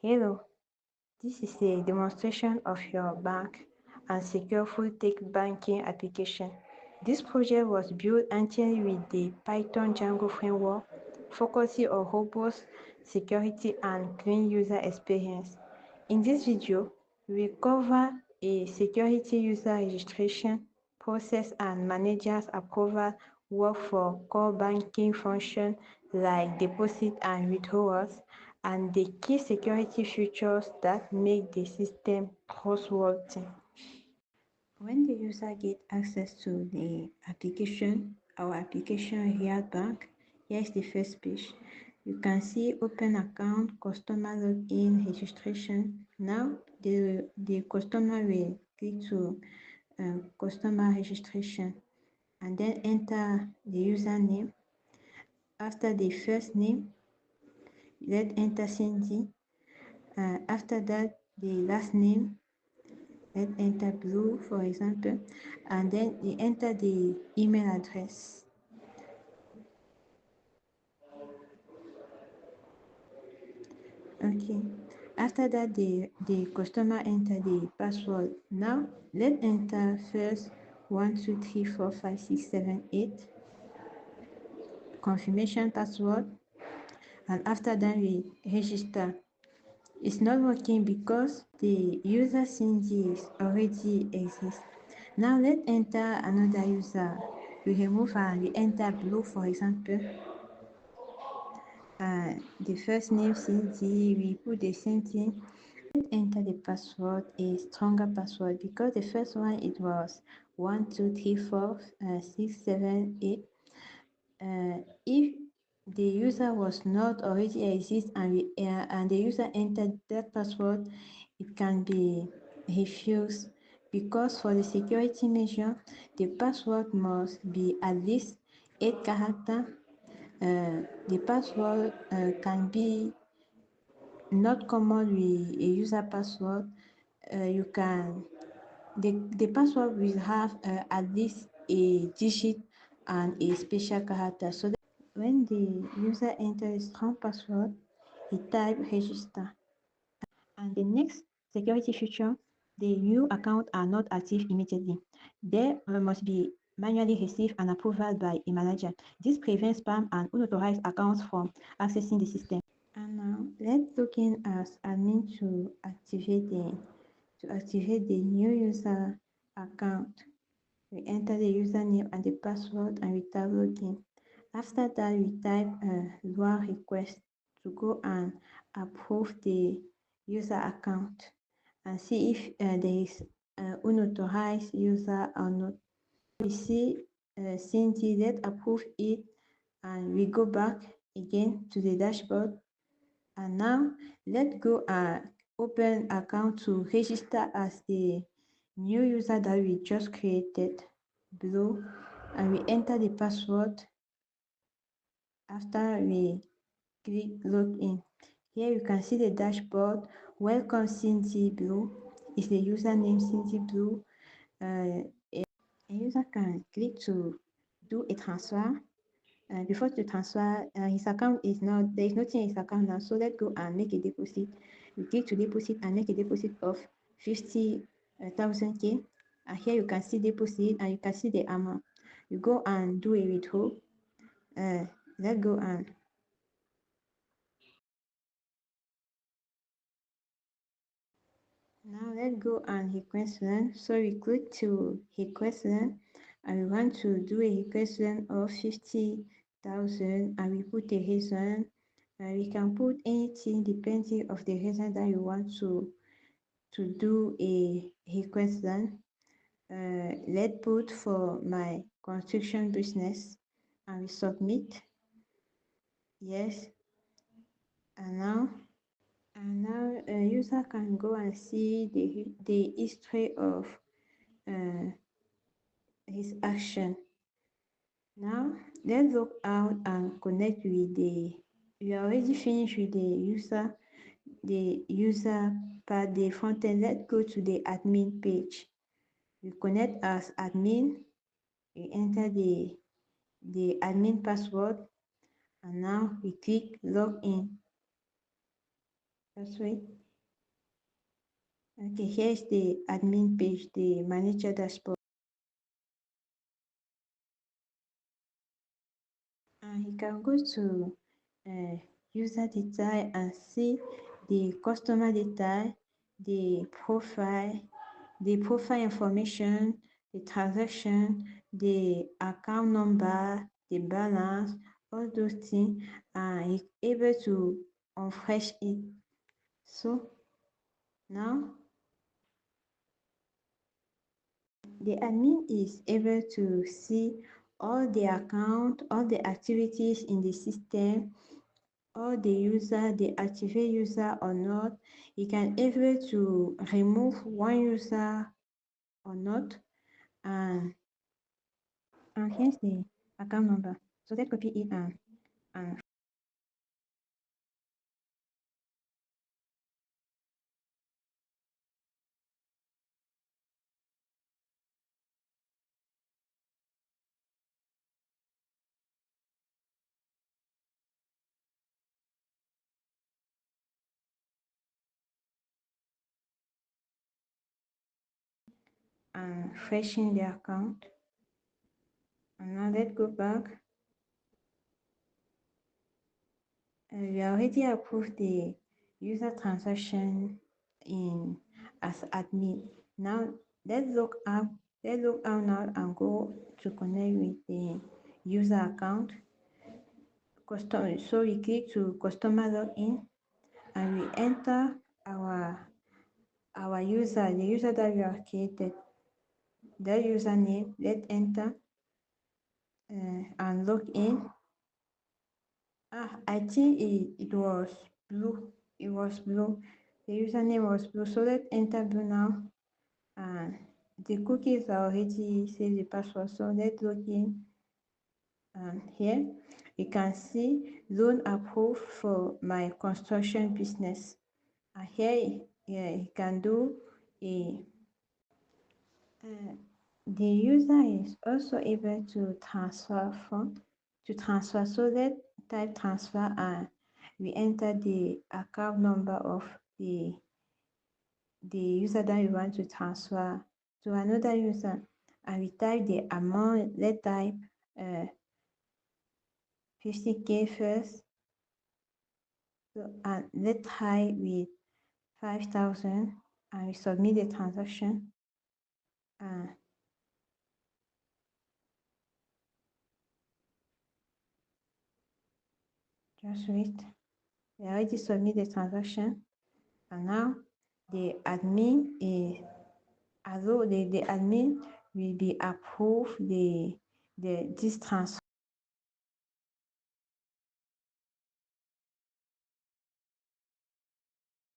Hello, this is a demonstration of your bank and secure full-text banking application. This project was built entirely with the Python Django framework, focusing on robust security and clean user experience. In this video, we cover a security user registration process and managers approval work for core banking functions like deposit and withdrawals, and the key security features that make the system trustworthy. When the user gets access to the application, our application Riyadh Bank, here's the first page. You can see open account, customer login, registration. Now the customer will click to customer registration and then enter the username. After the first name, let's enter Cindy. After that, the last name, let's enter Blue, for example, and then you enter the email address. Okay. After that, the customer enter the password. Now, let's enter first 1, 2, 3, 4, 5, 6, 7, 8. Confirmation password. And after that, we register. It's not working because the user Cindy already exists. Now let's enter another user. We remove and we enter Blue, for example. The first name Cindy, we put the same thing. Let's enter the password, a stronger password, because the first one it was 1, 2, 3, 4, 6, 7, 8. If the user was not already exist and the user entered that password, it can be refused, because for the security measure, the password must be at least 8 characters. The password can be not common with a user password. The password will have at least a digit and a special character, so that when the user enters a strong password, he type register. And the next security feature, the new accounts are not active immediately. They must be manually received and approved by a manager. This prevents spam and unauthorized accounts from accessing the system. And now let's look in as admin to activate the new user account. We enter the username and the password and we type login. After that, we type LUA request to go and approve the user account and see if there is unauthorized user or not. We see Cindy, let's approve it, and we go back again to the dashboard. And now let's go and open account to register as the new user that we just created below, and we enter the password. After we click login, here you can see the dashboard. Welcome Cindy Blue is the username Cindy Blue. A user can click to do a transfer. Before the transfer, his account is not, there is nothing in his account now, so let's go and make a deposit. We click to deposit and make a deposit of 50,000 K, and here you can see deposit and you can see the amount. You go and do a withdrawal. Let's go and now let's go and request loan. So we click to request loan and we want to do a request loan of 50,000 and we put a reason. We can put anything depending of the reason that you want to do a request loan. Let's put for my construction business and we submit. Yes. And now a user can go and see the history of his action. Now let's log out and connect with we are already finished with the user part, the front end. Let's go to the admin page. We connect as admin, we enter the admin password, and now we click login. Just wait. Okay, here's the admin page, the manager dashboard. And you can go to user data and see the customer data, the profile information, the transaction, the account number, the balance, all those things, and you're able to refresh it. So now the admin is able to see all the account, all the activities in the system, all the user, the activate user or not. You can able to remove one user or not, and here's the account number. So let's copy it and freshen the account. And now let's go back. We already approved the user transaction in as admin. Now let's look up now and go to connect with the user account. So we click to customer login and we enter our user, the user that we have created, their username. Let's enter and log in. I think it was blue. It was blue. The username was blue. So let's enter blue now. And the cookies are already saved the password. So let's log in. And here you can see loan approved for my construction business. And here you can do a the user is also able to transfer fund so let's type transfer and we enter the account number of the user that we want to transfer to another user, and we type the amount. Let's type 50K first. So and let's try with 5,000 and we submit the transaction. Just wait. We already submit the transaction, and now the admin is although the admin will be approve this transfer.